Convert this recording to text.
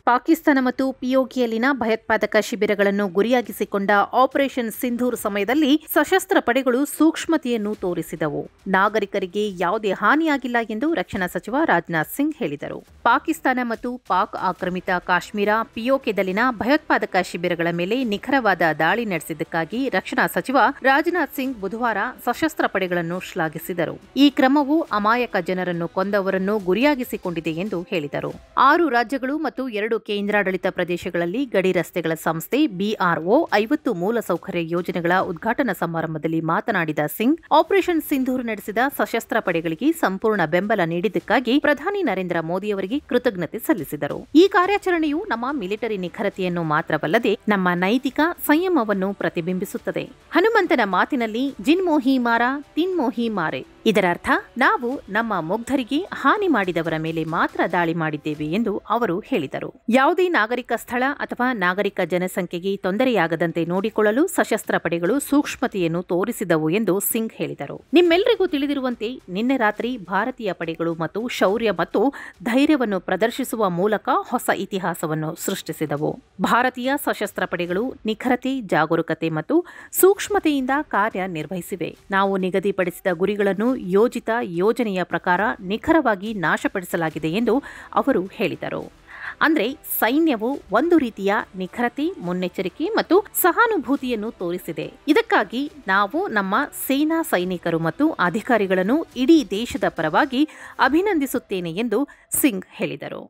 ಪಾಕಿಸ್ತಾನ ಮತ್ತು ಪಿಒಕೆಯಲ್ಲಿನ ಭಯೋತ್ಪಾದಕ ಶಿಬಿರಗಳನ್ನು ಗುರಿಯಾಗಿಸಿಕೊಂಡ ಆಪರೇಷನ್ ಸಿಂಧೂರ್ ಸಮಯದಲ್ಲಿ ಸಶಸ್ತ್ರ ಪಡೆಗಳು ಸೂಕ್ಷ್ಮತೆಯನ್ನು ತೋರಿಸಿದವು. ನಾಗರಿಕರಿಗೆ ಯಾವುದೇ ಹಾನಿಯಾಗಿಲ್ಲ ಎಂದು ರಕ್ಷಣಾ ಸಚಿವ ರಾಜನಾಥ್ ಸಿಂಗ್ ಹೇಳಿದರು. ಪಾಕಿಸ್ತಾನ ಮತ್ತು ಪಾಕ್ ಆಕ್ರಮಿತ ಕಾಶ್ಮೀರ ಪಿಒಕೆದಲ್ಲಿನ ಭಯೋತ್ಪಾದಕ ಶಿಬಿರಗಳ ಮೇಲೆ ನಿಖರವಾದ ದಾಳಿ ನಡೆಸಿದ್ದಕ್ಕಾಗಿ ರಕ್ಷಣಾ ಸಚಿವ ರಾಜನಾಥ್ ಸಿಂಗ್ ಬುಧವಾರ ಸಶಸ್ತ್ರ ಪಡೆಗಳನ್ನು ಶ್ಲಾಘಿಸಿದರು. ಈ ಕ್ರಮವು ಅಮಾಯಕ ಜನರನ್ನು ಕೊಂದವರನ್ನು ಗುರಿಯಾಗಿಸಿಕೊಂಡಿದೆ ಎಂದು ಹೇಳಿದರು. 6 ರಾಜ್ಯಗಳು ಮತ್ತು 2 ಕೇಂದ್ರಾಡಳಿತ ಪ್ರದೇಶಗಳಲ್ಲಿ ಗಡಿ ರಸ್ತೆಗಳ ಸಂಸ್ಥೆ ಬಿಆರ್ಒ 50 ಮೂಲಸೌಕರ್ಯ ಯೋಜನೆಗಳ ಉದ್ಘಾಟನಾ ಸಮಾರಂಭದಲ್ಲಿ ಮಾತನಾಡಿದ ಸಿಂಗ್, ಆಪರೇಷನ್ ಸಿಂಧೂರ್ ನಡೆಸಿದ ಸಶಸ್ತ್ರ ಪಡೆಗಳಿಗೆ ಸಂಪೂರ್ಣ ಬೆಂಬಲ ನೀಡಿದ್ದಕ್ಕಾಗಿ ಪ್ರಧಾನಿ ನರೇಂದ್ರ ಮೋದಿಯವರಿಗೆ ಕೃತಜ್ಞತೆ ಸಲ್ಲಿಸಿದರು. ಈ ಕಾರ್ಯಾಚರಣೆಯು ನಮ್ಮ ಮಿಲಿಟರಿ ನಿಖರತೆಯನ್ನು ಮಾತ್ರವಲ್ಲದೆ ನಮ್ಮ ನೈತಿಕ ಸಂಯಮವನ್ನು ಪ್ರತಿಬಿಂಬಿಸುತ್ತದೆ. ಹನುಮಂತನ ಮಾತಿನಲ್ಲಿ ಜಿನ್ ಮೋಹಿ ಮಾರ ತಿನ್ ಮೋಹಿ ಮಾರೆ. ಇದರರ್ಥ ನಾವು ನಮ್ಮ ಮುಗ್ಧರಿಗೆ ಹಾನಿ ಮಾಡಿದವರ ಮೇಲೆ ಮಾತ್ರ ದಾಳಿ ಮಾಡಿದ್ದೇವೆ ಎಂದು ಅವರು ಹೇಳಿದರು. ಯಾವುದೇ ನಾಗರಿಕ ಸ್ಥಳ ಅಥವಾ ನಾಗರಿಕ ಜನಸಂಖ್ಯೆಗೆ ತೊಂದರೆಯಾಗದಂತೆ ನೋಡಿಕೊಳ್ಳಲು ಸಶಸ್ತ್ರ ಪಡೆಗಳು ಸೂಕ್ಷ್ಮತೆಯನ್ನು ತೋರಿಸಿದವು ಎಂದು ಸಿಂಗ್ ಹೇಳಿದರು. ನಿಮ್ಮೆಲ್ಲರಿಗೂ ತಿಳಿದಿರುವಂತೆ ನಿನ್ನೆ ರಾತ್ರಿ ಭಾರತೀಯ ಪಡೆಗಳು ಮತ್ತು ಶೌರ್ಯ ಮತ್ತು ಧೈರ್ಯವನ್ನು ಪ್ರದರ್ಶಿಸುವ ಮೂಲಕ ಹೊಸ ಇತಿಹಾಸವನ್ನು ಸೃಷ್ಟಿಸಿದವು. ಭಾರತೀಯ ಸಶಸ್ತ್ರ ಪಡೆಗಳು ನಿಖರತೆ, ಜಾಗರೂಕತೆ ಮತ್ತು ಸೂಕ್ಷ್ಮತೆಯಿಂದ ಕಾರ್ಯನಿರ್ವಹಿಸಿವೆ. ನಾವು ನಿಗದಿಪಡಿಸಿದ ಗುರಿಗಳನ್ನು ಯೋಜಿತ ಯೋಜನೆಯ ಪ್ರಕಾರ ನಿಖರವಾಗಿ ನಾಶಪಡಿಸಲಾಗಿದೆ ಎಂದು ಅವರು ಹೇಳಿದರು. ಅಂದ್ರೆ ಸೈನ್ಯವು ಒಂದು ರೀತಿಯ ನಿಖರತೆ, ಮುನ್ನೆಚ್ಚರಿಕೆ ಮತ್ತು ಸಹಾನುಭೂತಿಯನ್ನು ತೋರಿಸಿದೆ. ಇದಕ್ಕಾಗಿ ನಾವು ನಮ್ಮ ಸೇನಾ ಸೈನಿಕರು ಮತ್ತು ಅಧಿಕಾರಿಗಳನ್ನು ಇಡೀ ದೇಶದ ಪರವಾಗಿ ಅಭಿನಂದಿಸುತ್ತೇನೆ ಎಂದು ಸಿಂಗ್ ಹೇಳಿದರು.